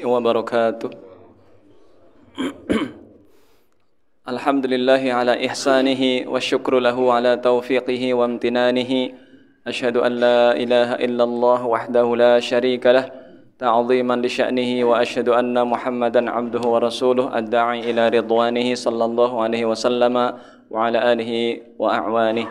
wabarakatuh. Alhamdulillahi ala ihsanihi wa syukru lahu ala taufiqihi wa amtinanihi. Ashhadu an la ilaha illallah wahdahu la syarika lah ta'ziman li sya'nihi wa ashhadu anna Muhammadan abduhu wa rasuluh ad-da'i ila ridwanihi sallallahu alaihi wasallama wa ala alihi wa a'wanihi.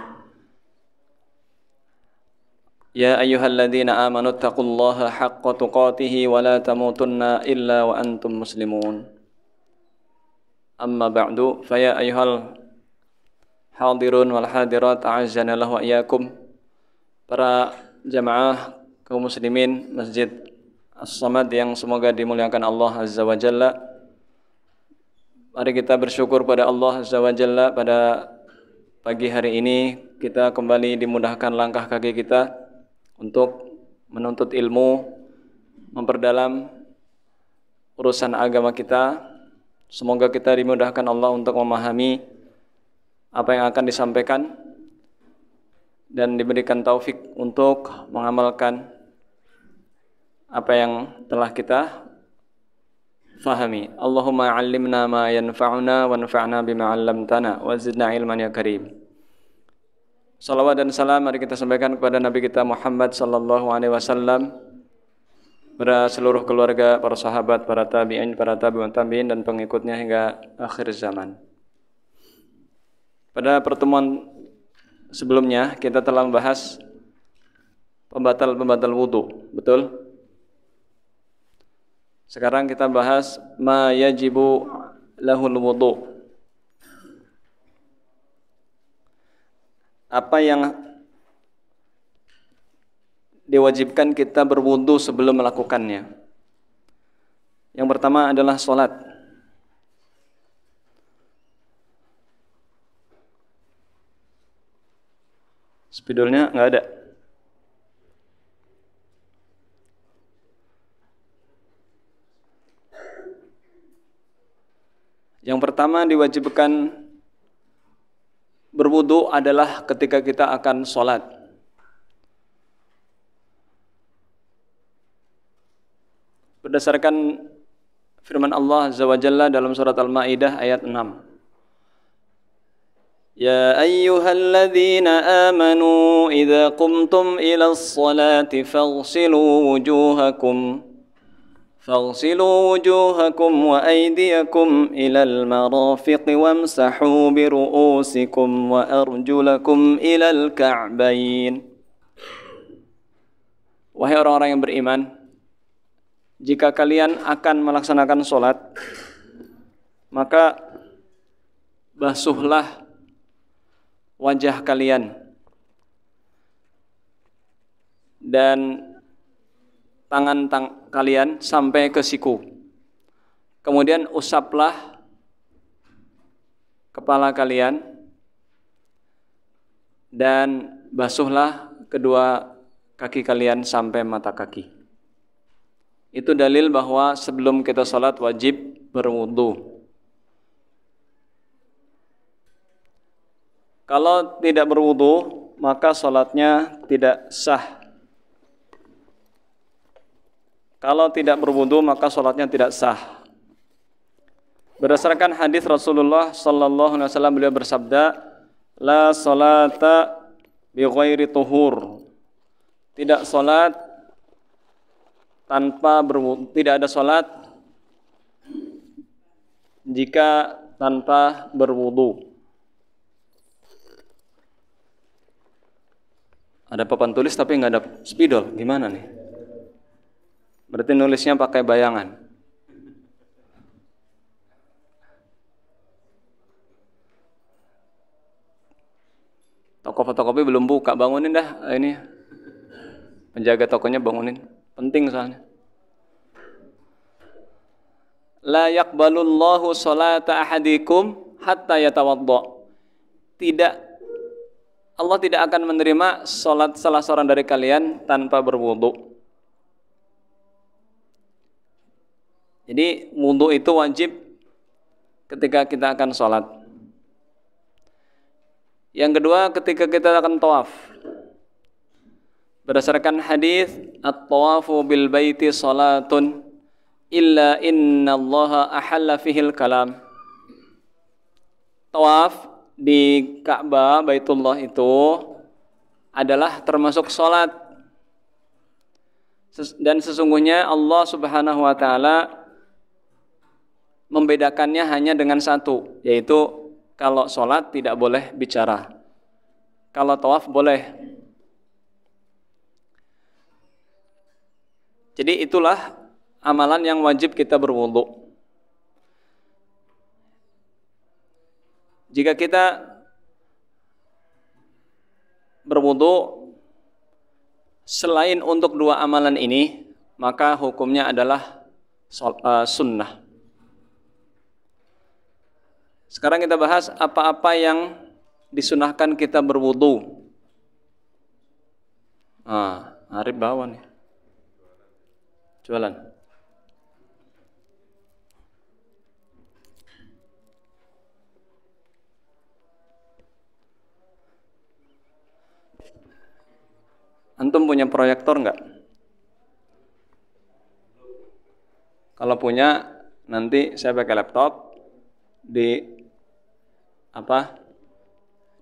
Ya ayyuhalladzina amanu taqullaha haqqa tuqatih wa la tamutunna illa wa antum muslimun. Amma ba'du, fa ya ayyuhal hadirun wal hadirat a'azzana Allah wa iyyakum. Para jamaah kaum muslimin Masjid As-Samad yang semoga dimuliakan Allah Azza wa Jalla. Mari kita bersyukur pada Allah Azza wa Jalla pada pagi hari ini kita kembali dimudahkan langkah kaki kita untuk menuntut ilmu, memperdalam urusan agama kita. Semoga kita dimudahkan Allah untuk memahami apa yang akan disampaikan dan diberikan taufik untuk mengamalkan apa yang telah kita fahami. Allahumma 'allimna ma yanfa'una wanfa'na bima 'allamtana wa zidna ilman ya karim. Salawat dan salam mari kita sampaikan kepada Nabi kita Muhammad sallallahu alaihi wasallam, pada seluruh keluarga, para sahabat, para tabi'in, para tabi'un tabi'in dan pengikutnya hingga akhir zaman. Pada pertemuan sebelumnya kita telah membahas pembatal wudu, betul? Sekarang kita bahas ma yajibu lahul wudu. Apa yang diwajibkan kita berwudu sebelum melakukannya? Yang pertama adalah salat. Spidolnya nggak ada. Yang pertama diwajibkan berwudu adalah ketika kita akan sholat. Berdasarkan firman Allah Azza wa Jalla dalam surat Al-Maidah ayat 6. Ya ayyuhalladzina amanu idza qumtum ilas salati faghsilu wujuhakum wa aydiyakum ilal marafiqi wamsahu bi ru'usikum wa arjulakum ilal ka'bayn. Wahai orang-orang yang beriman, jika kalian akan melaksanakan sholat, maka basuhlah wajah kalian dan tangan kalian sampai ke siku. Kemudian usaplah kepala kalian dan basuhlah kedua kaki kalian sampai mata kaki. Itu dalil bahwa sebelum kita salat wajib berwudu. Kalau tidak berwudu, maka salatnya tidak sah. Kalau tidak berwudu maka salatnya tidak sah. Berdasarkan hadis Rasulullah sallallahu alaihi wasallam, beliau bersabda, la salata bi ghairi tuhur. Tidak salat tanpa berwudu, tidak ada salat jika tanpa berwudu. Ada papan tulis tapi nggak ada spidol, gimana nih? Berarti nulisnya pakai bayangan. Toko fotokopi belum buka, bangunin dah ini. Penjaga tokonya bangunin, penting soalnya. La yaqbalullahu salata ahadikum hatta yatawadda. Allah tidak akan menerima salat salah seorang dari kalian tanpa berwudu. Jadi wudu itu wajib ketika kita akan sholat. Yang kedua, ketika kita akan tawaf. Berdasarkan hadis, at-tawafu bil baiti salatun illa innallaha ahalla fihil kalam. Tawaf di Ka'bah Baitullah itu adalah termasuk salat. Dan sesungguhnya Allah Subhanahu wa taala membedakannya hanya dengan satu, yaitu kalau salat tidak boleh bicara. Kalau tawaf boleh. Jadi itulah amalan yang wajib kita berwudu. Jika kita berwudu selain untuk dua amalan ini, maka hukumnya adalah sunnah. Sekarang kita bahas apa-apa yang disunahkan kita berwudu. Arif bawa nih. Jualan. Antum punya proyektor enggak? Kalau punya, nanti saya pakai laptop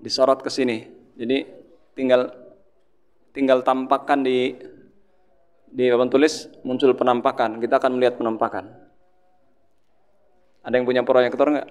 disorot ke sini. Jadi tinggal tampakkan di papan tulis muncul penampakan. Kita akan melihat penampakan. Ada yang punya proyektor enggak?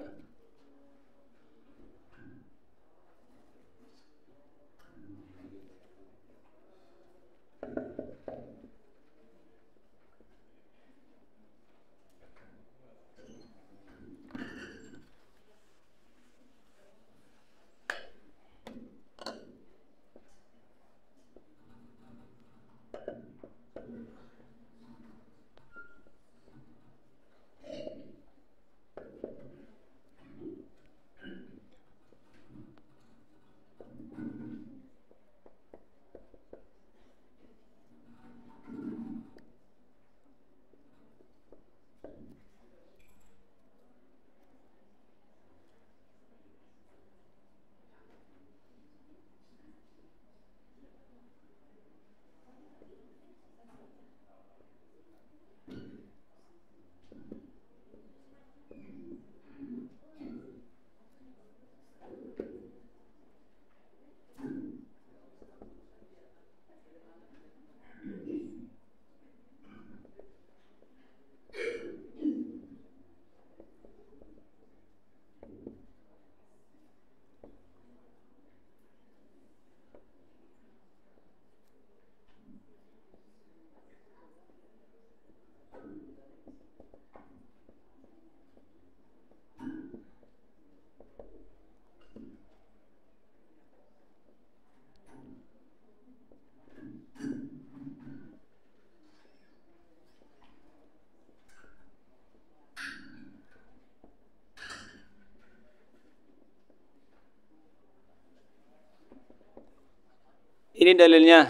Ini dalilnya.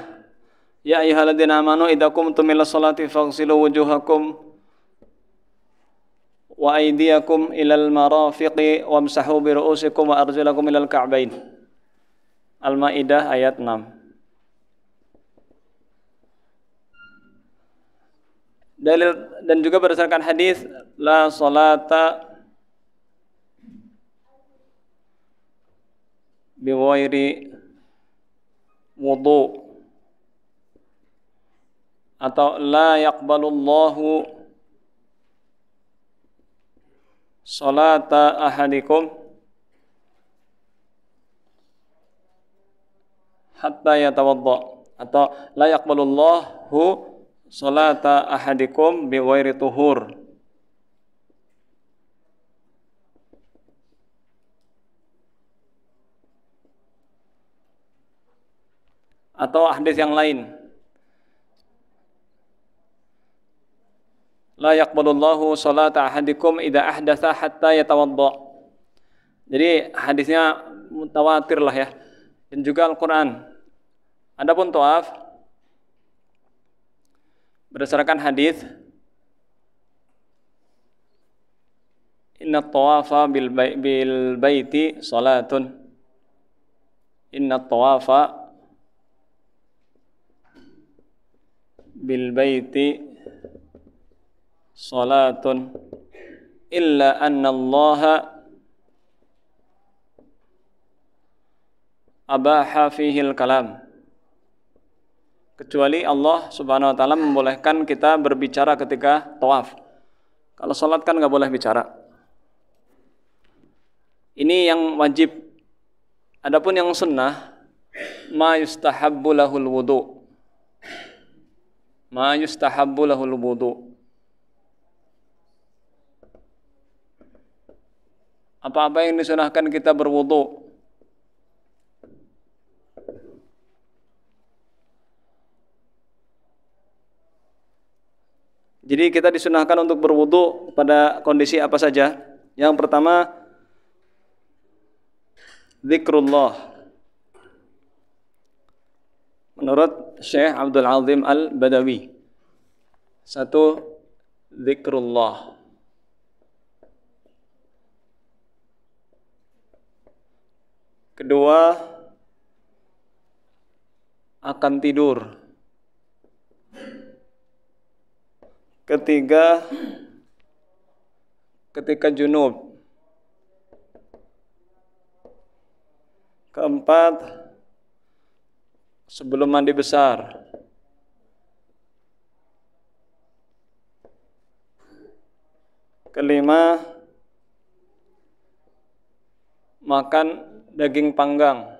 Ya ayyuhalladzina amanu idza qumtum ila sholati faghsilu wujuhakum wa aydiyakum ilal marafiqi wamsahu bi ru'usikum wa arjulakum ilal ka'bain. Al-Maidah ayat 6. Dalil dan juga berdasarkan hadis la salata bi ghairi wudu atau la yaqbalullahu salata ahadikum hatta yatawadda atau la yaqbalullahu salata ahadikum bi ghairi tuhur. Atau hadis yang lain, la yaqbalullahu salata ahadikum idza ahdatsa hatta yatawadda. Jadi hadisnya mutawatir lah ya. Dan juga Al-Qur'an. Adapun tawaf berdasarkan hadis inna tawafa bil baiti salatun. Inna tawafa bil baiti salatun illa anna Allaha abaha fihil kalam, kecuali Allah Subhanahu wa taala membolehkan kita berbicara ketika tawaf. Kalau salat kan nggak boleh bicara. Ini yang wajib. Adapun yang sunnah, ma yustahabbu lahul wudu. Ma yustahabbu lahul wudu. Apa-apa yang disunahkan kita berwudu. Jadi kita disunahkan untuk berwudu pada kondisi apa saja? Yang pertama, zikrullah. Menurut Syekh Abdul Azim Al-Badawi, satu, zikrullah. Kedua, akan tidur. Ketiga, ketika junub. Keempat, sebelum mandi besar. Kelima, makan daging panggang.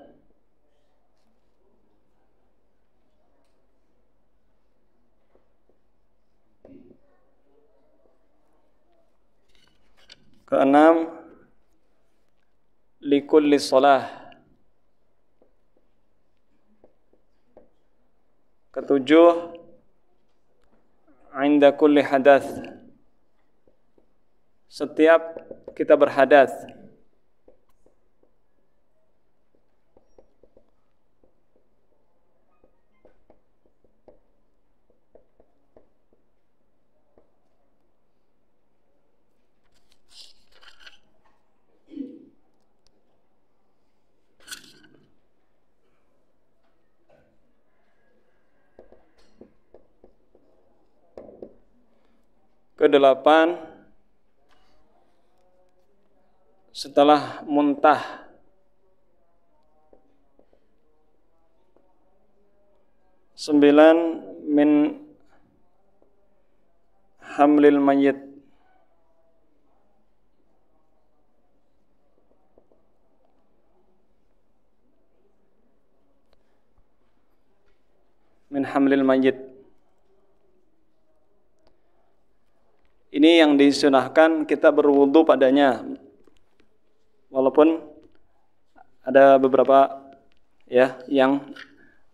Keenam, likulli shalah. Ketujuh, inda kulli hadath. Setiap kita berhadas. Kedelapan, setelah muntah. Sembilan, min hamlil mayyit. Min hamlil mayyit. Ini yang disunahkan kita berwudu padanya. Walaupun ada beberapa ya yang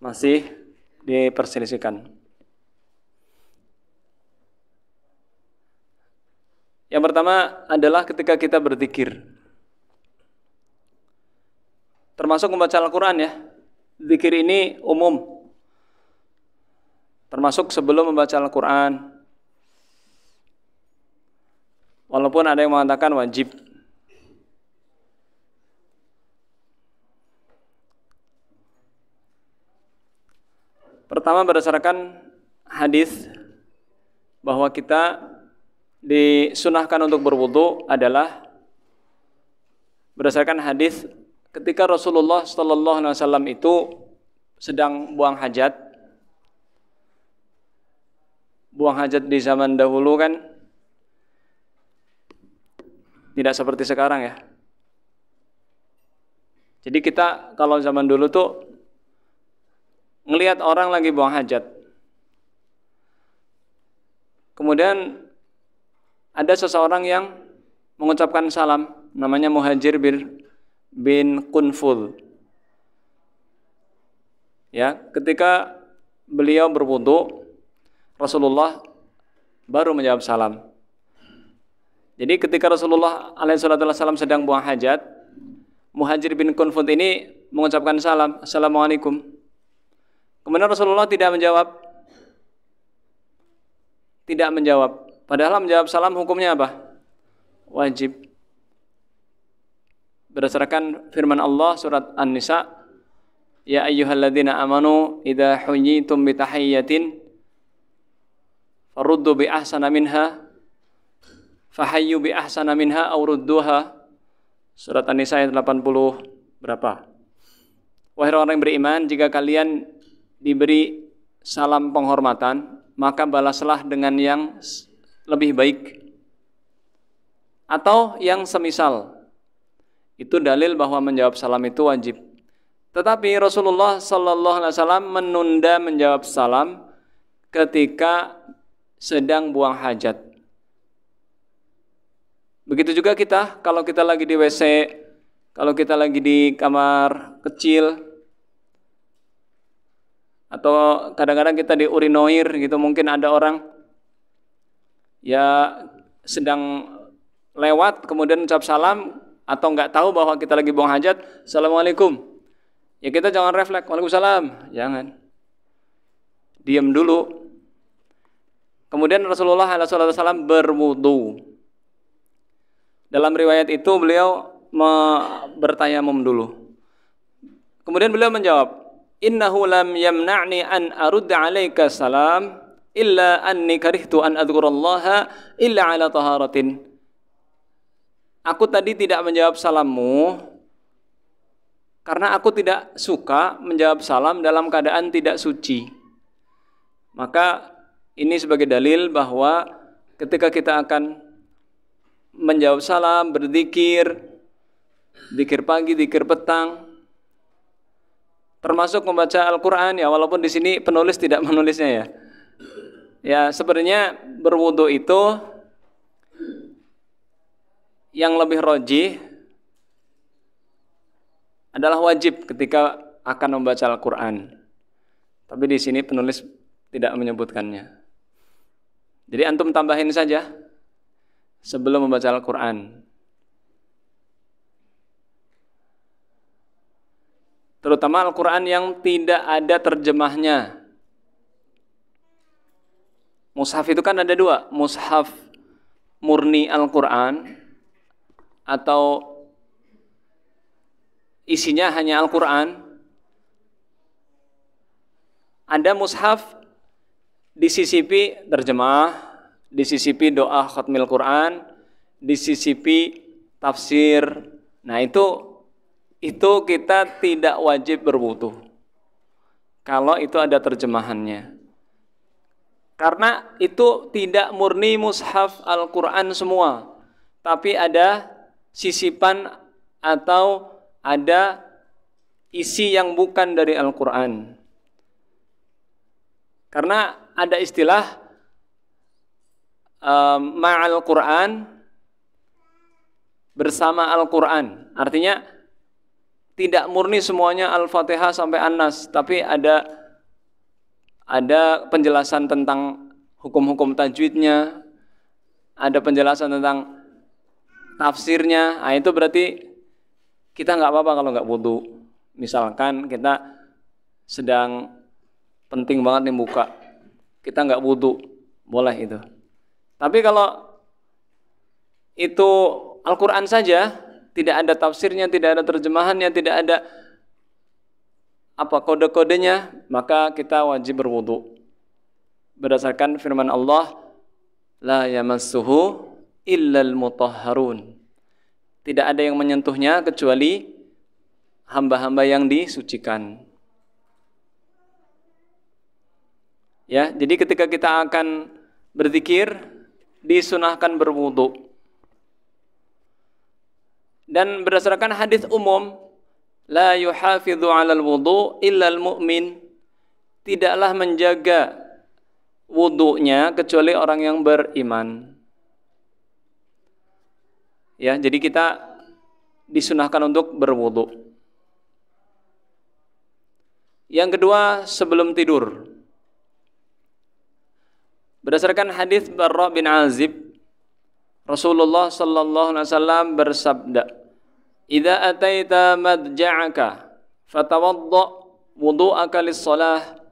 masih diperselisihkan. Yang pertama adalah ketika kita berzikir. Termasuk membaca Al-Qur'an ya. Zikir ini umum. Termasuk sebelum membaca Al-Qur'an. Walaupun ada yang mengatakan wajib. Pertama berdasarkan hadis bahwa kita disunahkan untuk berwudu adalah berdasarkan hadis ketika Rasulullah sallallahu alaihi wasallam itu sedang buang hajat. Buang hajat di zaman dahulu kan tidak seperti sekarang ya. Jadi kita kalau zaman dulu tuh ngelihat orang lagi buang hajat. Kemudian ada seseorang yang mengucapkan salam, namanya Muhajir bin Qunfudh. Ya, ketika beliau berwudu, Rasulullah baru menjawab salam. Jadi ketika Rasulullah alaihissalam sedang buang hajat, Muhajir bin Qunfudh ini mengucapkan salam, Assalamualaikum. Kemudian Rasulullah tidak menjawab. Tidak menjawab. Padahal menjawab salam hukumnya apa? Wajib. Berdasarkan firman Allah surat An-Nisa, Ya ayyuhalladzina amanu idza huyyitum bitahiyyatin faruddu bi ahsana minha fahayyu bi ahsana minha aw rudduha. Surat An-Nisa ayat 80 berapa? Wahai orang yang beriman, jika kalian diberi salam penghormatan, maka balaslah dengan yang lebih baik atau yang semisal. Itu dalil bahwa menjawab salam itu wajib. Tetapi Rasulullah sallallahu alaihi wasallam menunda menjawab salam ketika sedang buang hajat. Begitu juga kita, kalau kita lagi di WC, kalau kita lagi di kamar kecil, atau kadang-kadang kita di urinoir gitu, mungkin ada orang ya sedang lewat kemudian ucap salam atau nggak tahu bahwa kita lagi buang hajat, assalamualaikum. Ya kita jangan refleks, waalaikumsalam, jangan. Diam dulu. Kemudian Rasulullah SAW berwudu. Dalam riwayat itu beliau bertayamum dulu. Kemudian beliau menjawab, innahu lam yamna'ni an arudda 'alaika salam illa anni karihtu an adhkurallaha illa 'ala taharatin. Aku tadi tidak menjawab salammu karena aku tidak suka menjawab salam dalam keadaan tidak suci. Maka ini sebagai dalil bahwa ketika kita akan menjawab salam, berzikir, zikir pagi, zikir petang, termasuk membaca Al-Quran, ya walaupun di sini penulis tidak menulisnya ya. Ya sebenarnya berwudu itu yang lebih rajih adalah wajib ketika akan membaca Al-Quran. Tapi di sini penulis tidak menyebutkannya. Jadi antum tambahin saja sebelum membaca Al-Quran. Terutama Al-Quran yang tidak ada terjemahnya. Mushaf itu kan ada dua, mushaf murni Al-Quran atau isinya hanya Al-Quran. Ada mushaf disisipi terjemah, disisipi doa khatmil Quran, disisipi tafsir. Nah itu kita tidak wajib berwudu kalau itu ada terjemahannya. Karena itu tidak murni mushaf Al-Quran semua, tapi ada sisipan atau ada isi yang bukan dari Al-Quran. Karena ada istilah ma'al Quran, bersama Al-Quran. Artinya tidak murni semuanya Al-Fatihah sampai An-Nas, tapi ada penjelasan tentang hukum-hukum tajwidnya, ada penjelasan tentang tafsirnya. Nah, itu berarti kita nggak apa-apa kalau nggak wudu. Misalkan kita sedang penting banget nih buka, kita nggak wudu, boleh itu. Tapi kalau itu Al-Quran saja, tidak ada tafsirnya, tidak ada terjemahannya, tidak ada kode-kodenya, maka kita wajib berwudu. Berdasarkan firman Allah, la yamassuhu illal mutahharun. Tidak ada yang menyentuhnya kecuali hamba-hamba yang disucikan. Ya, jadi ketika kita akan berzikir disunahkan berwudu. Dan berdasarkan hadis umum, la yuhafidhu 'alal wudu illal mu'min. Tidaklah menjaga wudunya kecuali orang yang beriman. Ya, jadi kita disunahkan untuk berwudu. Yang kedua, sebelum tidur. Berdasarkan hadis Barra bin Azib, Rasulullah sallallahu alaihi wasallam bersabda, "Idza ataita madja'aka fatawadda wudu'aka lis-shalah,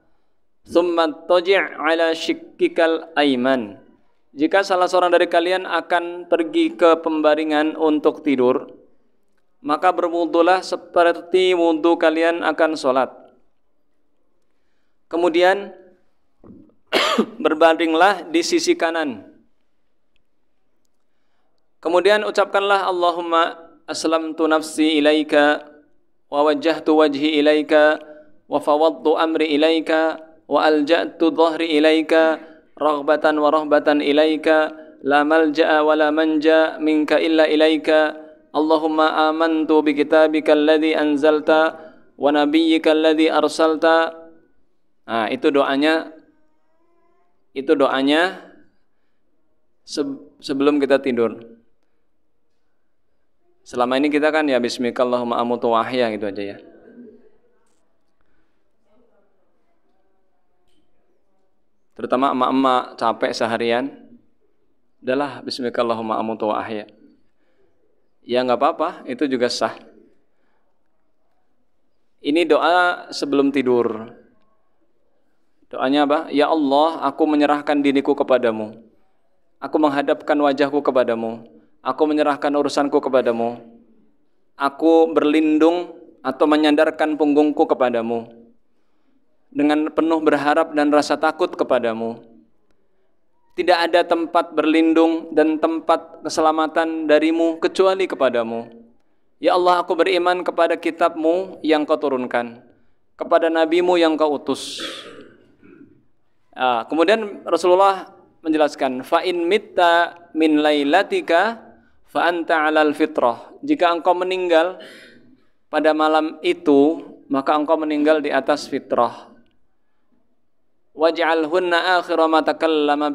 thumma taji' 'ala shikkikal ayman." Jika salah seorang dari kalian akan pergi ke pembaringan untuk tidur, maka berwudulah seperti wudu kalian akan sholat. Kemudian berbaringlah di sisi kanan. Kemudian ucapkanlah Allahumma aslamtu nafsi ilaika wa wajjahtu wajhi ilaika wa fawadtu amri ilaika wa alja'tu dhahri ilaika raghbatan wa rahbatan ilaika la malja'a wa la manja minka illa ilaika Allahumma amantu bi kitabika alladhi anzalta wa nabiyyika alladhi arsalta. Nah, itu doanya sebelum kita tidur. Selama ini kita kan ya bismikallahumma amutu wa ahya gitu aja ya. Terutama emak-emak capek seharian, udahlah bismikallahumma amutu wa ahya. Ya enggak apa-apa, itu juga sah. Ini doa sebelum tidur. Doanya apa? Ya Allah, aku menyerahkan diriku kepadamu. Aku menghadapkan wajahku kepadamu. Aku menyerahkan urusanku kepadamu. Aku berlindung atau menyandarkan punggungku kepadamu. Dengan penuh berharap dan rasa takut kepadamu. Tidak ada tempat berlindung dan tempat keselamatan darimu kecuali kepadamu. Ya Allah, aku beriman kepada kitabmu yang kau turunkan, kepada nabimu yang kau utus. Kemudian Rasulullah menjelaskan, fa in mitta min lailatika fa anta 'alal fitrah. Jika engkau meninggal pada malam itu, maka engkau meninggal di atas fitrah. Waj'alhunna akhira ma tatakallamu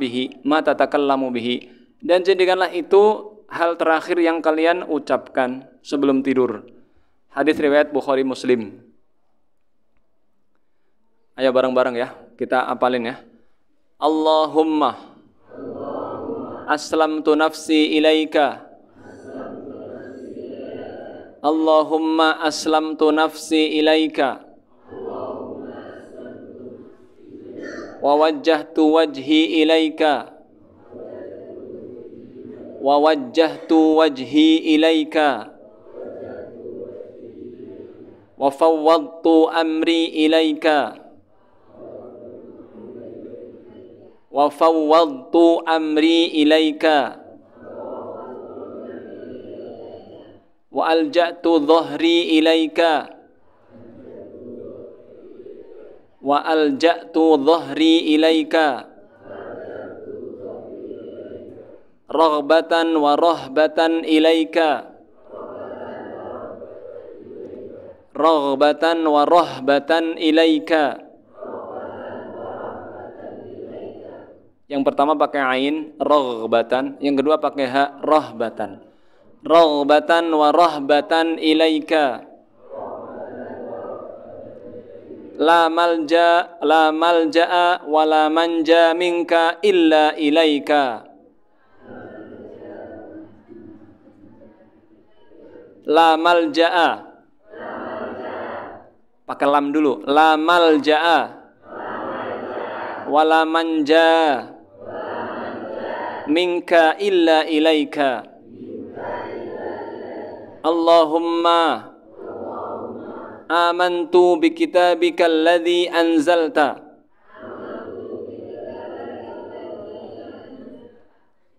bihi. Dan jadikanlah itu hal terakhir yang kalian ucapkan sebelum tidur. Hadis riwayat Bukhari Muslim. Ayo bareng-bareng ya, kita apalin ya. Allahumma aslamtu nafsi ilaika. Allahumma aslamtu nafsi ilaika. Wa wajjahtu wajhi ilaika. Wa wajjahtu wajhi ilaika. Wa fawwadtu amri ilaika. Wa fawwadtu amri ilaika. Wa alja'tu dhahri ilaika. Wa alja'tu dhahri ilaika. Raghbatan wa rahbatan ilaika. Raghbatan wa rahbatan ilaika. Yang pertama pakai ain, raghbatan. Yang kedua pakai ha, rahbatan. Raghbatan wa rahbatan ilaika. La malja'a wa la manja minka illa ilaika. La malja'a. Pakai lam dulu. La malja'a wa la manja minka illa ilaika. Allahumma amantu bi kitabika alladhi anzalta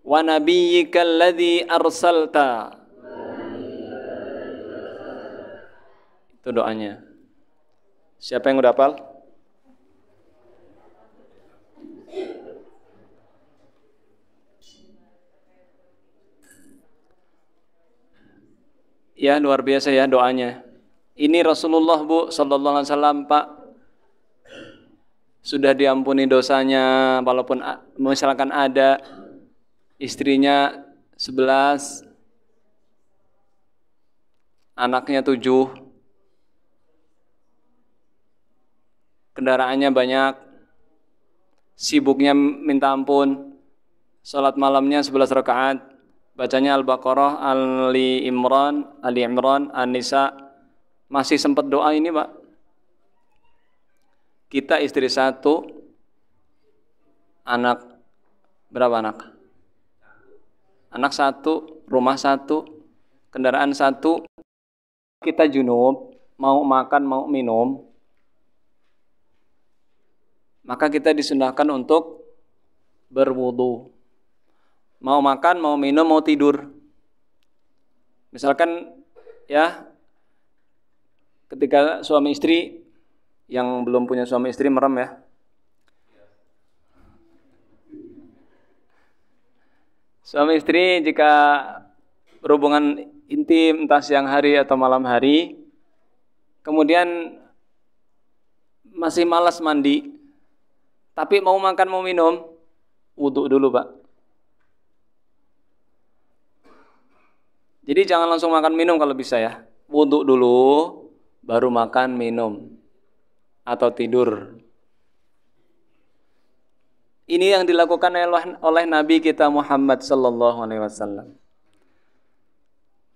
wa nabiyyika alladhi arsalta. Itu doanya. Siapa yang udah hafal? Ya, luar biasa ya doanya. Ini Rasulullah Bu sallallahu alaihi wasallam, Pak. Sudah diampuni dosanya, walaupun misalkan ada istrinya 11, anaknya 7, kendaraannya banyak, sibuknya minta ampun, salat malamnya 11 rakaat, bacanya Al-Baqarah, Ali Imran, An-Nisa, masih sempat doa ini Pak. Kita istri 1, anak berapa anak? Anak 1, rumah 1, kendaraan 1. Kita junub, mau makan, mau minum, maka kita disunahkan untuk berwudu. Mau makan, mau minum, mau tidur. Misalkan ya ketika suami istri yang belum punya suami istri merem ya. Suami istri jika berhubungan intim entah siang hari atau malam hari, kemudian masih malas mandi, tapi mau makan mau minum, wudhu dulu Pak. Jadi jangan langsung makan minum kalau bisa ya. Wudhu dulu, baru makan minum atau tidur. Ini yang dilakukan oleh Nabi kita Muhammad sallallahu alaihi wasallam.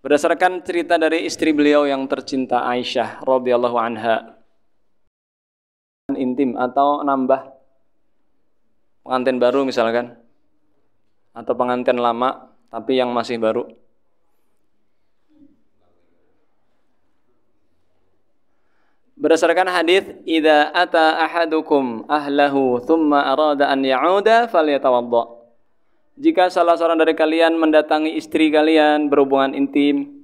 Berdasarkan cerita dari istri beliau yang tercinta Aisyah radhiyallahu anha, intim atau nambah pengantin baru misalkan, atau pengantin lama tapi yang masih baru. Berdasarkan hadis, "Idza ata ahadukum ahlahu thumma arada an ya'uda falyatawadda." Jika salah seorang dari kalian mendatangi istri kalian berhubungan intim,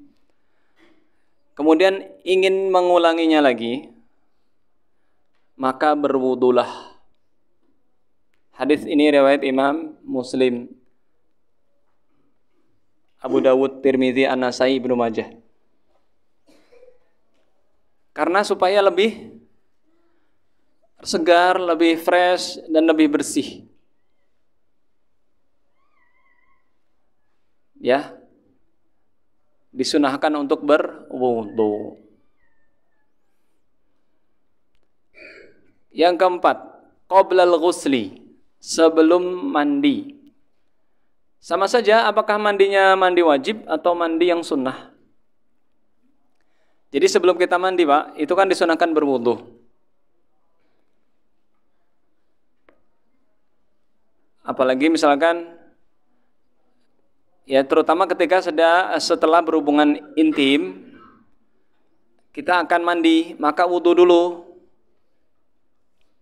kemudian ingin mengulanginya lagi, maka berwudulah. Hadis ini riwayat Imam Muslim, Abu Dawud, Tirmidzi, An-Nasai, Ibnu Majah. Karena supaya lebih segar, lebih fresh, dan lebih bersih. Ya, disunahkan untuk berwudu. Yang keempat, qoblal ghusli, sebelum mandi. Sama saja apakah mandinya mandi wajib atau mandi yang sunnah. Jadi sebelum kita mandi Pak, itu kan disunahkan berwudu. Apalagi misalkan, ya terutama ketika setelah berhubungan intim, kita akan mandi, maka wudu dulu.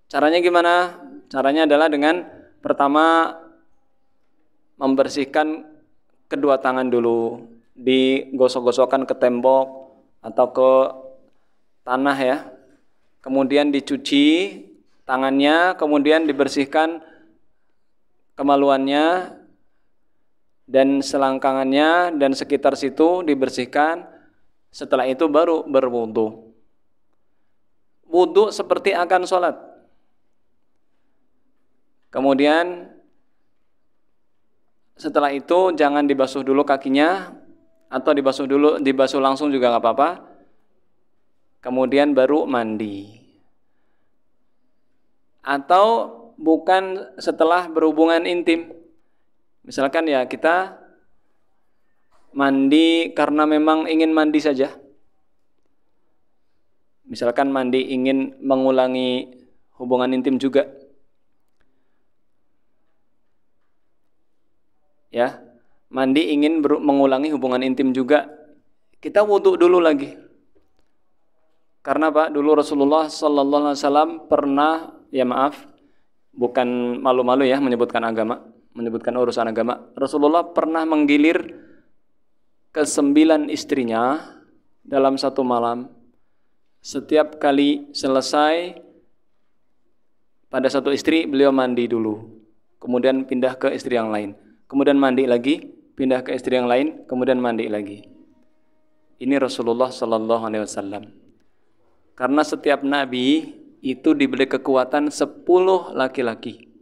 Caranya gimana? Caranya adalah dengan pertama membersihkan kedua tangan dulu, digosok-gosokkan ke tembok atau ke tanah ya. Kemudian dicuci tangannya, kemudian dibersihkan kemaluannya dan selangkangannya dan sekitar situ dibersihkan. Setelah itu baru berwudu. Wudu seperti akan sholat. Kemudian setelah itu jangan dibasuh dulu kakinya, atau dibasuh langsung juga nggak apa-apa. Kemudian baru mandi. Atau bukan setelah berhubungan intim. Misalkan ya kita mandi karena memang ingin mandi saja. Misalkan mandi ingin mengulangi hubungan intim juga. Ya, mandi ingin mengulangi hubungan intim juga, kita wudhu dulu lagi. Karena Pak, dulu Rasulullah sallallahu alaihi wasallam pernah, ya maaf, bukan malu-malu ya menyebutkan agama, menyebutkan urusan agama. Rasulullah pernah menggilir ke 9 istrinya dalam satu malam. Setiap kali selesai pada satu istri, beliau mandi dulu, kemudian pindah ke istri yang lain. Kemudian mandi lagi, pindah ke istri yang lain, kemudian mandi lagi. Ini Rasulullah sallallahu alaihi wasallam. Karena setiap nabi itu diberi kekuatan 10 laki-laki.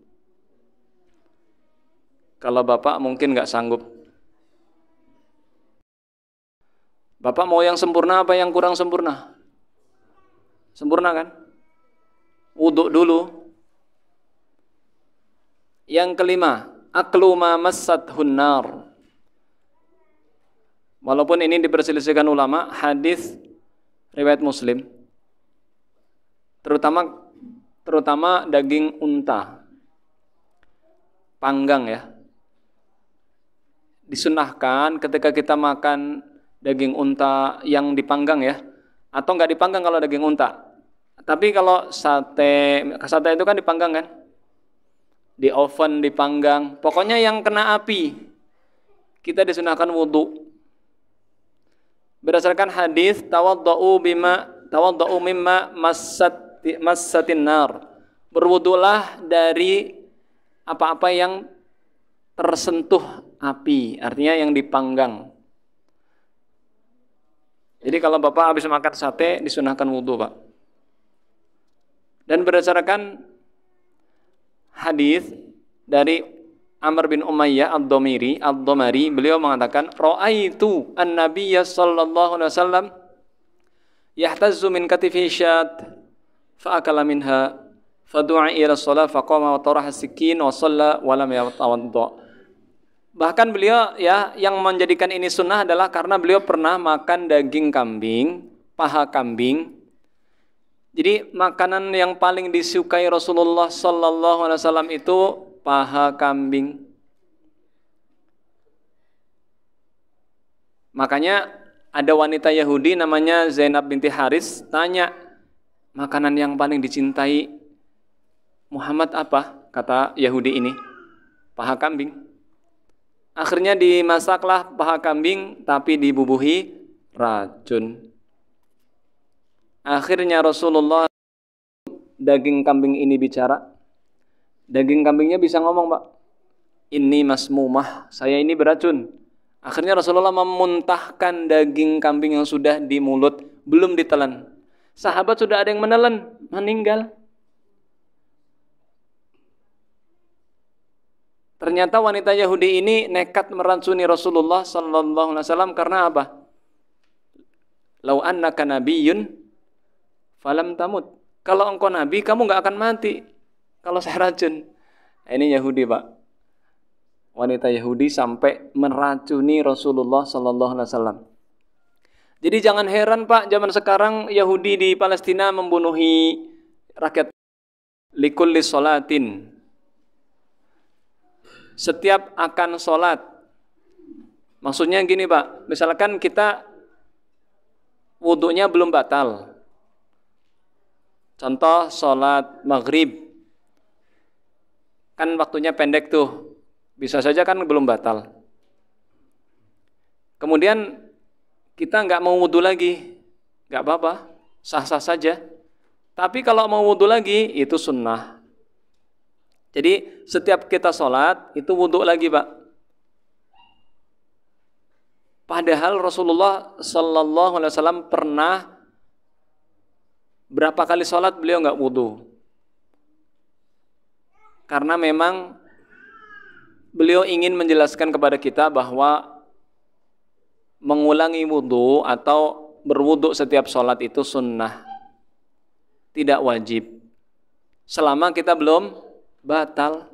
Kalau Bapak mungkin nggak sanggup. Bapak mau yang sempurna apa yang kurang sempurna? Sempurna kan? Wudhu dulu. Yang kelima, aklu ma massathun nar. Walaupun ini diperselisihkan ulama, hadis riwayat Muslim. Terutama daging unta. Panggang ya. Disunahkan ketika kita makan daging unta yang dipanggang ya, atau enggak dipanggang kalau daging unta. Tapi kalau sate itu kan dipanggang kan? Di oven dipanggang, pokoknya yang kena api kita disunahkan wudhu. berdasarkan hadis tawaddau mimma massatin nar. Berwudulah dari apa-apa yang tersentuh api, artinya yang dipanggang. Jadi kalau Bapak habis makan sate disunahkan wudu, Pak. Dan berdasarkan hadis dari Amr bin Umayyah ad-Domari, beliau mengatakan, "Ra'aitu an-nabiyya sallallahu alaihi wasallam yahtazzu min katifi syat fa'akala minha fadu'a ila shalah faqama wa taraha as-sikin wa shalla wa lam yatawadda." Bahkan beliau yang menjadikan ini sunnah adalah karena beliau pernah makan daging kambing, paha kambing. Jadi makanan yang paling disukai Rasulullah sallallahu alaihi wasallam itu paha kambing. Makanya ada wanita Yahudi namanya Zainab binti Haris tanya, makanan yang paling dicintai Muhammad apa? Kata Yahudi ini, paha kambing. Akhirnya dimasaklah paha kambing tapi dibubuhi racun. Akhirnya Rasulullah, daging kambing ini bicara. Daging kambingnya bisa ngomong, Pak. Ini masmumah, saya ini beracun. Akhirnya Rasulullah memuntahkan daging kambing yang sudah di mulut, belum ditelan. Sahabat sudah ada yang menelan, meninggal. Ternyata wanita Yahudi ini nekat meracuni Rasulullah sallallahu alaihi wasallam karena apa? Lau annaka nabiyyun falam tamut. Kalau engkau nabi, kamu enggak akan mati kalau saya racun. Ini Yahudi, Pak. Wanita Yahudi sampai meracuni Rasulullah sallallahu alaihi wasallam. Jadi jangan heran, Pak, zaman sekarang Yahudi di Palestina membunuhi rakyat likulli sholatin. Setiap akan sholat. Maksudnya gini, Pak, misalkan kita wudunya belum batal. Contoh sholat maghrib, kan waktunya pendek tuh, bisa saja kan belum batal. Kemudian kita nggak mau wudu lagi, nggak apa-apa, sah-sah saja. Tapi kalau mau wudu lagi, itu sunnah. Jadi setiap kita sholat itu wudhu lagi, Pak. Padahal Rasulullah sallallahu alaihi wasallam pernah berapa kali sholat beliau nggak wudhu. Karena memang beliau ingin menjelaskan kepada kita bahwa mengulangi wudhu atau berwudhu setiap sholat itu sunnah, tidak wajib. Selama kita belum batal.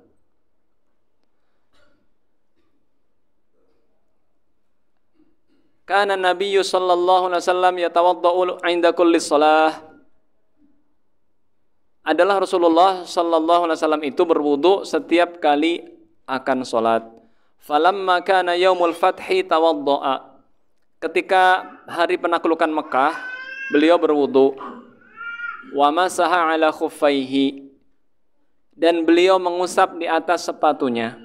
Kana Nabiyyu sallallahu alaihi wasallam yatawaddau 'inda kulli shalah. Adalah Rasulullah sallallahu alaihi wasallam itu berwudu setiap kali akan salat. Falamma kana yaumul fathi tawaddaa. Ketika hari penaklukan Mekah, beliau berwudu. Wa masaha 'ala khuffaihi. Dan beliau mengusap di atas sepatunya.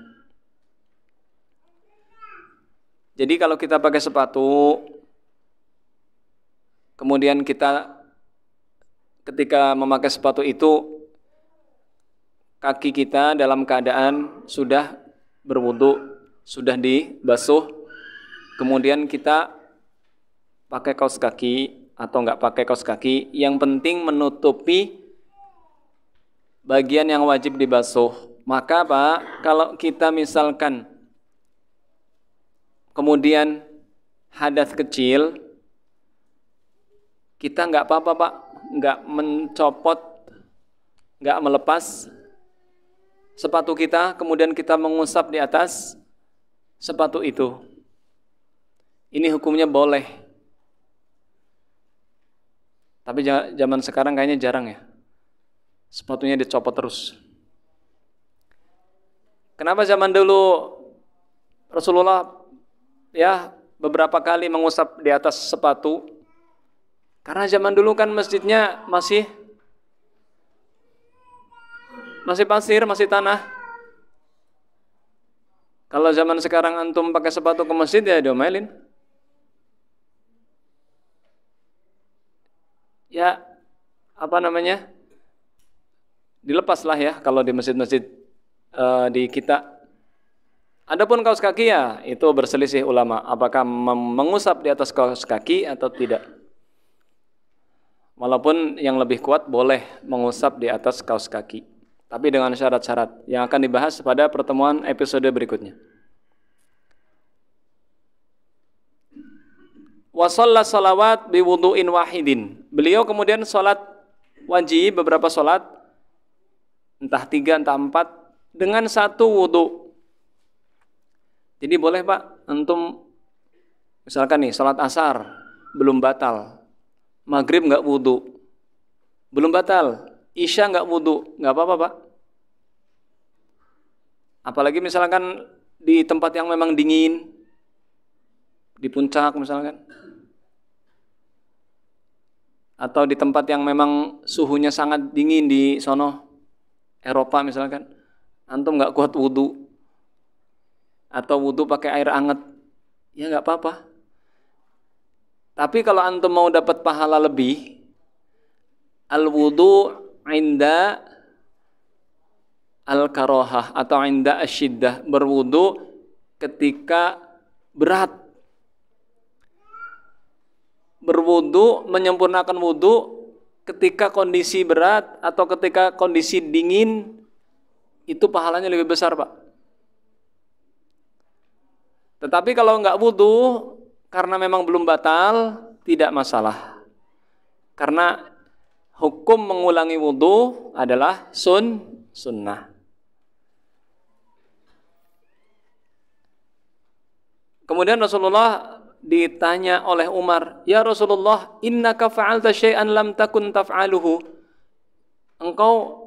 Jadi kalau kita pakai sepatu, kemudian kita ketika memakai sepatu itu, kaki kita dalam keadaan sudah berwudu, sudah dibasuh, kemudian kita pakai kaos kaki atau enggak pakai kaos kaki, yang penting menutupi bagian yang wajib dibasuh. Maka Pak, kalau kita misalkan kemudian hadas kecil, kita nggak apa-apa, Pak, nggak mencopot, nggak melepas sepatu kita, kemudian kita mengusap di atas sepatu itu. Ini hukumnya boleh. Tapi zaman sekarang kayaknya jarang ya. Sepatunya dicopot terus. Kenapa zaman dulu Rasulullah beberapa kali mengusap di atas sepatu? Karena zaman dulu kan masjidnya masih pasir, masih tanah. Kalau zaman sekarang antum pakai sepatu ke masjid ya diomelin. ya apa namanya, dilepaslah ya kalau di masjid-masjid di kita. Adapun kaos kaki ya itu berselisih ulama apakah mengusap di atas kaos kaki atau tidak. Walaupun yang lebih kuat boleh mengusap di atas kaos kaki, tapi dengan syarat-syarat yang akan dibahas pada pertemuan episode berikutnya. Wa shalla salawat bi wudu'in wahidin. Beliau kemudian salat wajib, beberapa salat, entah 3 entah 4, dengan satu wudu. Jadi boleh Pak, antum misalkan nih salat asar belum batal, maghrib nggak wudu, belum batal, isya nggak wudu, nggak apa-apa Pak. Apalagi misalkan di tempat yang memang dingin, di puncak misalkan, atau di tempat yang memang suhunya sangat dingin di sono, Eropa misalkan, antum nggak kuat wudu, atau wudu pakai air anget, ya nggak apa-apa. Tapi kalau antum mau dapat pahala lebih, al-wudu inda al-karohah atau inda asyiddah, berwudu ketika berat. Berwudu, menyempurnakan wudu ketika kondisi berat atau ketika kondisi dingin, itu pahalanya lebih besar Pak. Tetapi kalau nggak wudu karena memang belum batal, tidak masalah. Karena hukum mengulangi wudu adalah sunnah. Kemudian Rasulullah ditanya oleh Umar, "Ya Rasulullah, innaka fa'alta syai'an lam takun taf'aluhu." Engkau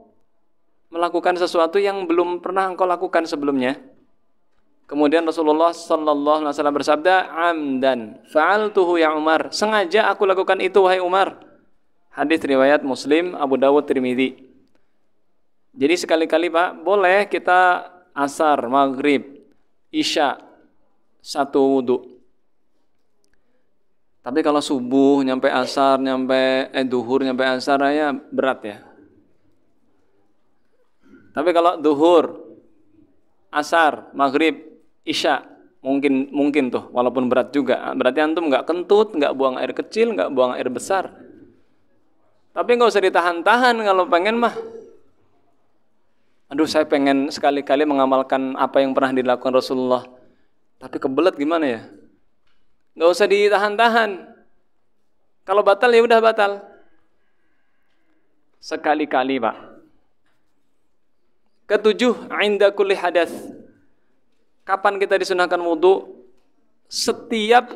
melakukan sesuatu yang belum pernah engkau lakukan sebelumnya. Kemudian Rasulullah sallallahu alaihi wasallam bersabda, "Amdan fa'altuhu ya Umar." Sengaja aku lakukan itu wahai Umar. Hadis riwayat Muslim, Abu Dawud, Tirmidzi. Jadi sekali-kali Pak, boleh kita asar, maghrib, isya satu wudu. Tapi kalau subuh nyampe asar, nyampe duhur nyampe asar ya berat ya. Tapi kalau duhur, asar, maghrib, isya mungkin tuh, walaupun berat juga. Berarti antum nggak kentut, nggak buang air kecil, nggak buang air besar. Tapi nggak usah ditahan-tahan kalau pengen mah. Aduh, saya pengen sekali-kali mengamalkan apa yang pernah dilakukan Rasulullah. Tapi kebelet gimana ya? Nggak usah ditahan-tahan. Kalau batal ya udah batal. Sekali-kali Pak. Ketujuh, inda kulli hadas. Kapan kita disunahkan wudu? Setiap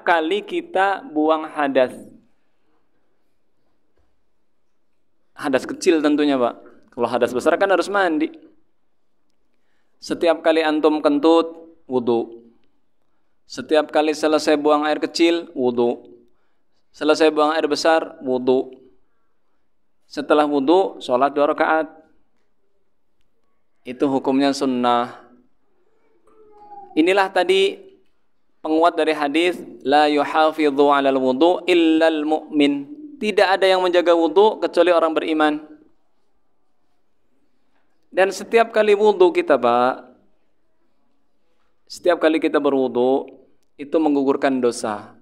kali kita buang hadas. Hadas kecil tentunya Pak. Kalau hadas besar kan harus mandi. Setiap kali antum kentut, wudu. Setiap kali selesai buang air kecil, wudu. Selesai buang air besar, wudu. Setelah wudu, sholat 2 rakaat. Itu hukumnya sunnah. Inilah tadi penguat dari hadis, la yuhafidhu 'alal wudu illal mu'min. Tidak ada yang menjaga wudu kecuali orang beriman. Dan setiap kali wudu kita Pak, setiap kali kita berwudu itu menggugurkan dosa.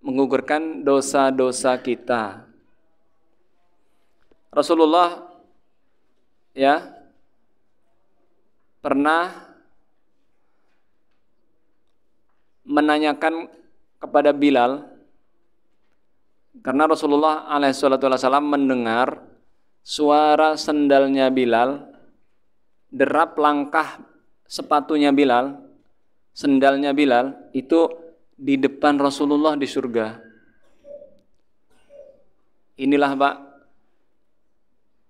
Menggugurkan dosa-dosa kita. Rasulullah ya pernah menanyakan kepada Bilal, karena Rasulullah alaihissalam mendengar suara sendalnya Bilal, derap langkah sepatunya Bilal, sendalnya Bilal itu di depan Rasulullah di surga. Inilah Pak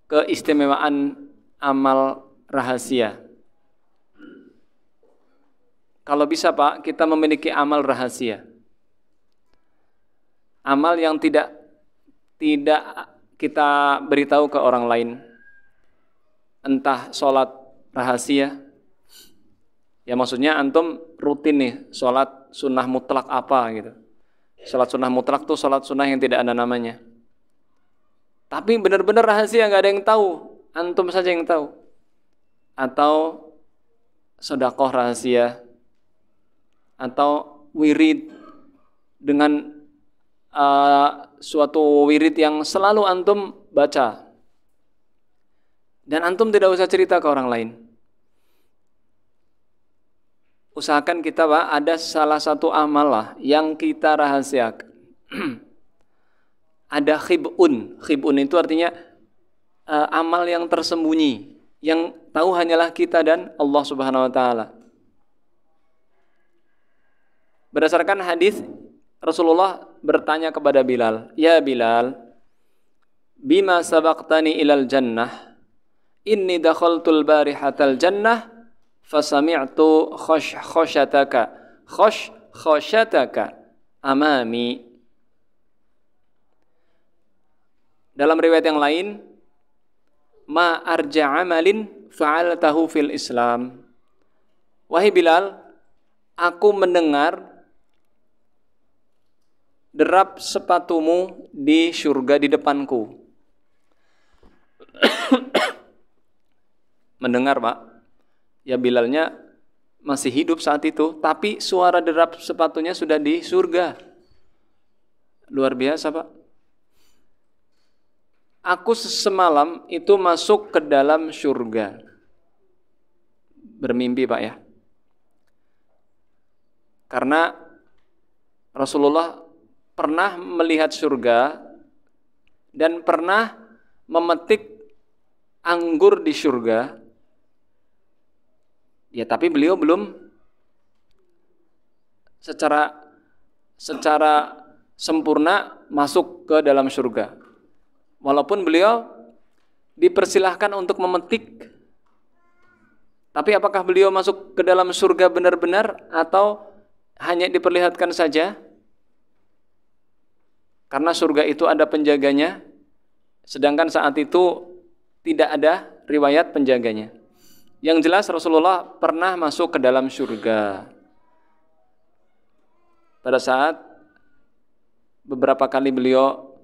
keistimewaan amal rahasia. Kalau bisa Pak, kita memiliki amal rahasia. Amal yang tidak kita beritahu ke orang lain. Entah sholat rahasia. Ya maksudnya antum rutin nih sholat sunnah mutlak apa gitu. Salat sunnah mutlak tuh salat sunnah yang tidak ada namanya. Tapi benar-benar rahasia, nggak ada yang tahu, antum saja yang tahu. Atau sedekah rahasia, atau wirid dengan suatu wirid yang selalu antum baca. Dan antum tidak usah cerita ke orang lain. Usahakan kita, Pak, ada salah satu amal lah yang kita rahasiakan. Ada khib'un. Khib'un itu artinya amal yang tersembunyi, yang tahu hanyalah kita dan Allah Subhanahu wa taala. Berdasarkan hadis, Rasulullah bertanya kepada Bilal, "Ya Bilal, bima sabaqtani ilal jannah? Inni dakhaltul barihatal jannah fasami'tu khoshataka amami." Dalam riwayat yang lain, "Ma arja amalin fa'altahu fil Islam." Wahai Bilal, aku mendengar derap sepatumu di surga di depanku. Mendengar, Pak. Ya, Bilalnya masih hidup saat itu, tapi suara derap sepatunya sudah di surga. Luar biasa, Pak. Aku semalam itu masuk ke dalam surga. Bermimpi, Pak, ya. Karena Rasulullah pernah melihat surga dan pernah memetik anggur di surga. Ya, tapi beliau belum secara sempurna masuk ke dalam surga. Walaupun beliau dipersilahkan untuk memetik, tapi apakah beliau masuk ke dalam surga benar-benar atau hanya diperlihatkan saja? Karena surga itu ada penjaganya, sedangkan saat itu tidak ada riwayat penjaganya. Yang jelas Rasulullah pernah masuk ke dalam surga. Pada saat beberapa kali beliau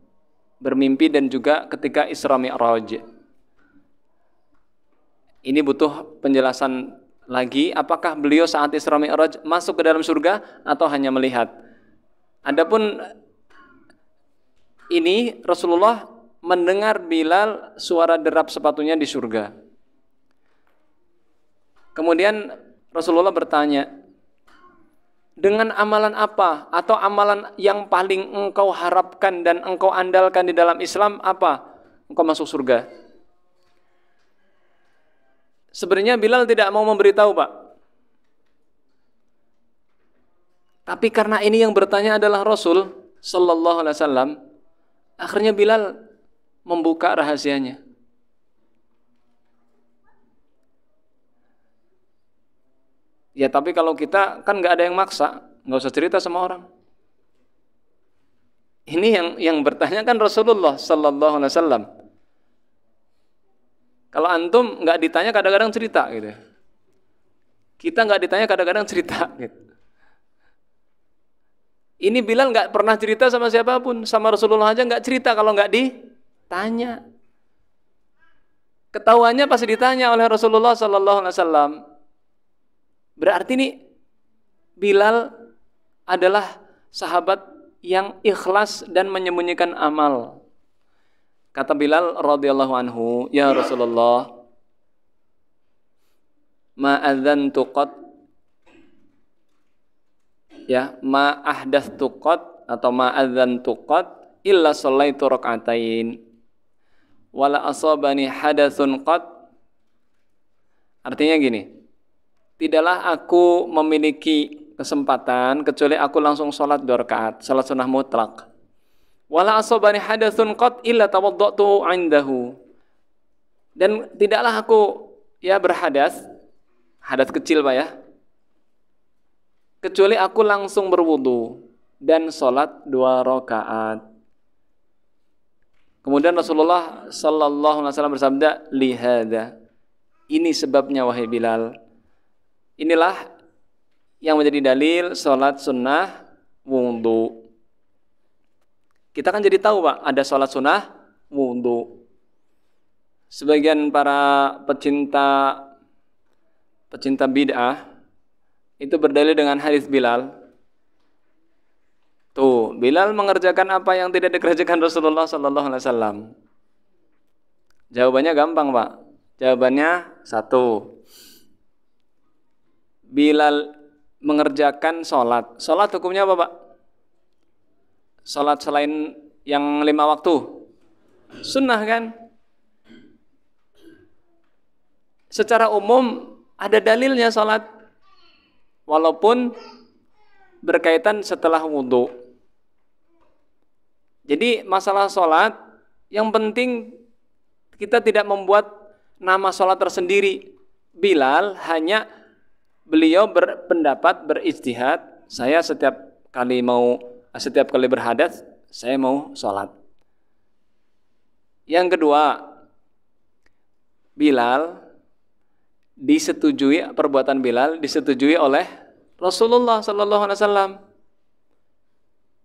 bermimpi dan juga ketika Isra Mi'raj. Ini butuh penjelasan lagi, apakah beliau saat Isra Mi'raj masuk ke dalam surga atau hanya melihat. Adapun ini Rasulullah mendengar Bilal suara derap sepatunya di surga. Kemudian Rasulullah bertanya, dengan amalan apa atau amalan yang paling engkau harapkan dan engkau andalkan di dalam Islam apa engkau masuk surga? Sebenarnya Bilal tidak mau memberitahu, Pak. Tapi karena ini yang bertanya adalah Rasul sallallahu alaihi wasallam, akhirnya Bilal membuka rahasianya. Ya, tapi kalau kita kan nggak ada yang maksa, nggak usah cerita sama orang. Ini yang bertanya kan Rasulullah sallallahu alaihi wasallam. Kalau antum nggak ditanya kadang-kadang cerita gitu. Kita nggak ditanya kadang-kadang cerita gitu. Ini Bilal nggak pernah cerita sama siapapun, sama Rasulullah aja nggak cerita kalau nggak ditanya. Ketahuannya pasti ditanya oleh Rasulullah sallallahu alaihi wasallam. Berarti ini Bilal adalah sahabat yang ikhlas dan menyembunyikan amal. Kata Bilal radhiyallahu anhu, "Ya Rasulullah, ma adzantu qad, ya, ma ahdatsu qad atau ma adzantu qad illa shallaitu rak'atain wala asabani hadatsun qad." Artinya gini, tidaklah aku memiliki kesempatan kecuali aku langsung sholat 2 rakaat, salat sunnah mutlak. Wala asabani hadatsun qad illa tawaddatu 'indahu. Dan tidaklah aku berhadas, hadas kecil, Pak, ya, kecuali aku langsung berwudu dan sholat 2 rakaat. Kemudian Rasulullah sallallahu alaihi wasallam bersabda, "Lihada." Ini sebabnya wahai Bilal. Inilah yang menjadi dalil sholat sunnah wudu. Kita kan jadi tahu Pak, ada sholat sunnah wudhu. Sebagian para pecinta bid'ah itu berdalil dengan hadis Bilal. Tuh, Bilal mengerjakan apa yang tidak dikerjakan Rasulullah sallallahu alaihi wasallam. Jawabannya gampang, Pak. Jawabannya satu. Bilal mengerjakan sholat. Sholat hukumnya apa, Pak? Sholat selain yang 5 waktu. Sunnah kan? Secara umum ada dalilnya sholat. Walaupun berkaitan setelah wudhu. Jadi masalah sholat, yang penting kita tidak membuat nama sholat tersendiri. Bilal hanya beliau berpendapat, berijtihad, setiap kali berhadas, saya mau sholat. Yang kedua, perbuatan Bilal disetujui oleh Rasulullah sallallahu alaihi wasallam.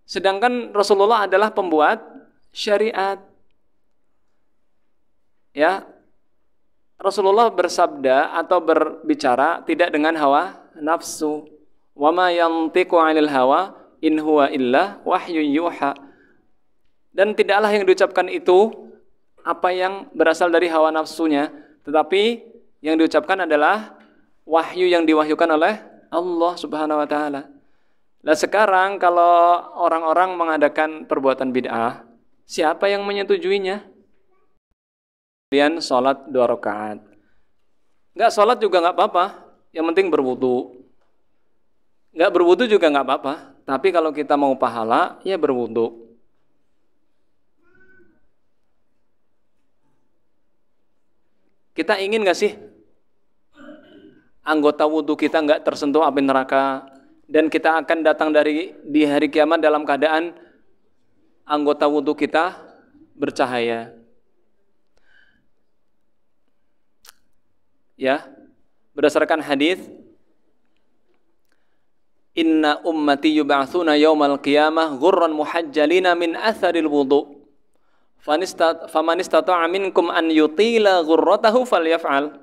Sedangkan Rasulullah adalah pembuat syariat. Ya. Rasulullah bersabda atau berbicara tidak dengan hawa nafsu. Wa ma yantiqu 'anil hawa in huwa illa wahyu yuha. Dan tidaklah yang diucapkan itu apa yang berasal dari hawa nafsunya, tetapi yang diucapkan adalah wahyu yang diwahyukan oleh Allah Subhanahu wa taala. Nah sekarang kalau orang-orang mengadakan perbuatan bid'ah, siapa yang menyetujuinya? Kemudian sholat 2 rakaat. Enggak sholat juga enggak apa-apa, yang penting berwudu. Enggak berwudu juga enggak apa-apa, tapi kalau kita mau pahala, ya berwudu. Kita ingin enggak sih anggota wudu kita enggak tersentuh api neraka? Dan kita akan datang di hari kiamat dalam keadaan anggota wudhu kita bercahaya. Ya, berdasarkan hadis, Inna ummati yub'atsuna yaumal qiyamah ghurran muhajjalina min atharil wudhu. Faman istata'a minkum an yutila ghurratahu falyaf'al.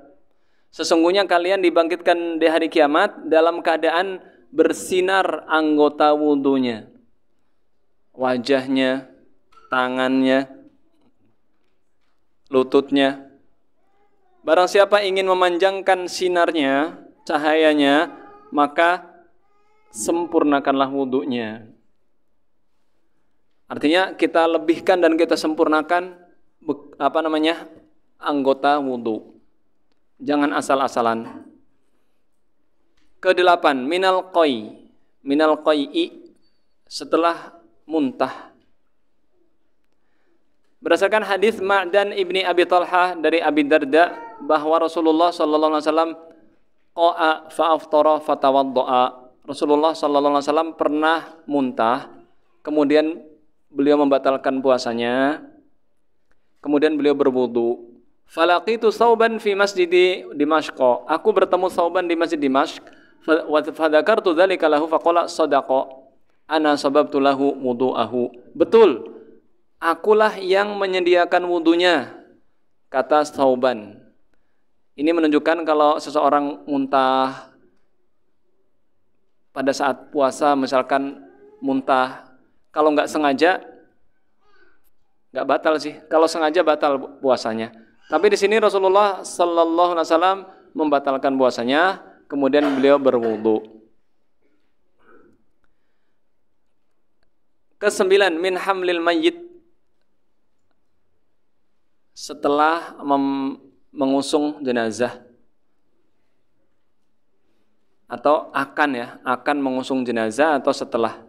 Sesungguhnya kalian dibangkitkan di hari kiamat dalam keadaan bersinar anggota wudhunya, wajahnya, tangannya, lututnya. Barang siapa ingin memanjangkan sinarnya, cahayanya, maka sempurnakanlah wudhunya. Artinya kita lebihkan dan kita sempurnakan anggota wudhu. Jangan asal-asalan. Kedelapan, minal qai'i, setelah muntah. Berdasarkan hadis Ma'dan ibni Abi Talhah dari Abi Darda bahwa Rasulullah sallallahu alaihi wasallam qa'a fa'aftara fatawadda'a. Rasulullah sallallahu alaihi wasallam pernah muntah, kemudian beliau membatalkan puasanya, kemudian beliau berwudu. Falaqitu Thawban fi masjidi Dimashq. Aku bertemu Thawban di Masjid Dimashq. Fadzakartu dzalika lahu faqala shadaqa ana sababtu lahu wudu'ahu. Betul, akulah yang menyediakan wudunya, kata Thawban. Ini menunjukkan kalau seseorang muntah pada saat puasa, misalkan muntah, kalau nggak sengaja nggak batal sih. Kalau sengaja batal puasanya. Tapi di sini Rasulullah sallallahu alaihi wasallam membatalkan puasanya. Kemudian beliau berwudu. Kesembilan, min hamlil mayyit, setelah mengusung jenazah atau akan mengusung jenazah atau setelah.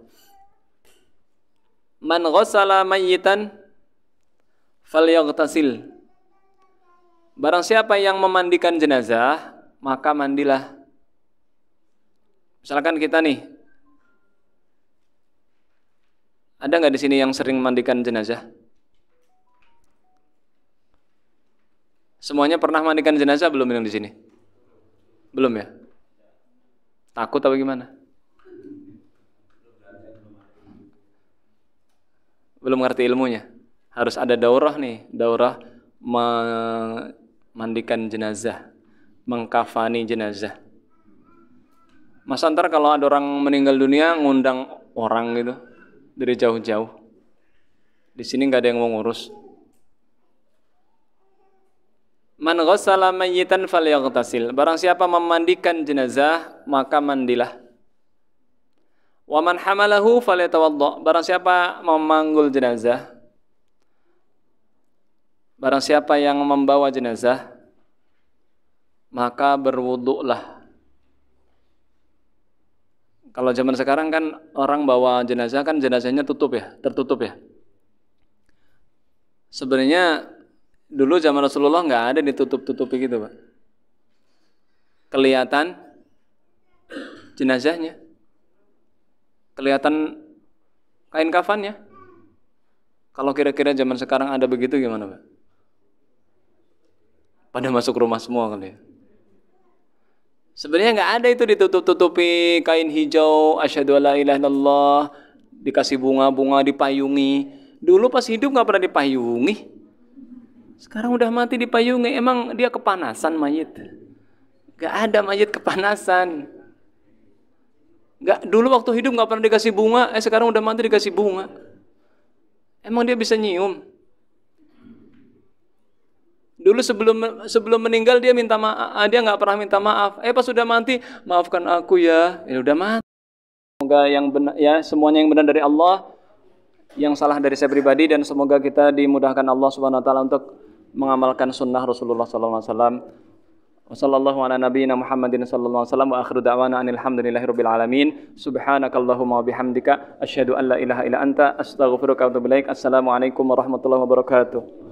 Man ghassala mayyitan falyaghtasil. Barang siapa yang memandikan jenazah, maka mandilah. Misalkan kita nih, ada nggak di sini yang sering mandikan jenazah? Semuanya pernah mandikan jenazah belum yang di sini? Belum ya? Takut atau gimana? belum ngerti ilmunya. Harus ada daurah nih, daurah memandikan jenazah, mengkafani jenazah. Masa ntar kalau ada orang meninggal dunia ngundang orang gitu dari jauh-jauh. Di sini nggak ada yang mau ngurus. Man ghassala mayyitan falyaghtasil. Barang siapa memandikan jenazah, maka mandilah. Wa man hamalahu falyatawadda. Barang siapa memanggul jenazah, barang siapa yang membawa jenazah, maka berwuduklah. Kalau zaman sekarang kan orang bawa jenazah kan jenazahnya tutup ya, tertutup ya. Sebenarnya dulu zaman Rasulullah nggak ada ditutup-tutupi gitu, Pak. Kelihatan jenazahnya, kelihatan kain kafannya. Kalau kira-kira zaman sekarang ada begitu gimana, Pak? Pada masuk rumah semua kali ya. Sebenarnya nggak ada itu ditutup-tutupi kain hijau, asyhadu alla ilaha illallah, dikasih bunga-bunga, dipayungi. Dulu pas hidup nggak pernah dipayungi. Sekarang udah mati dipayungi. Emang dia kepanasan mayit? Nggak ada mayit kepanasan. Nggak, dulu waktu hidup nggak pernah dikasih bunga. Sekarang udah mati dikasih bunga. Emang dia bisa nyium? Dulu sebelum meninggal dia minta maaf, dia nggak pernah minta maaf. Pas sudah mati, maafkan aku ya. Ya udah mati. Semoga yang benar ya, semuanya yang benar dari Allah, yang salah dari saya pribadi, dan semoga kita dimudahkan Allah Subhanahu wa taala untuk mengamalkan sunnah Rasulullah sallallahu alaihi wasallam. Wassallallahu ala nabiyyina Muhammadin sallallahu alaihi wasallam wa akhiru da'wana alhamdulillahirabbil alamin. Subhanakallahumma wa bihamdika asyhadu an la ilaha illa anta astaghfiruka wa atubu ilaik. Assalamualaikum warahmatullahi wabarakatuh.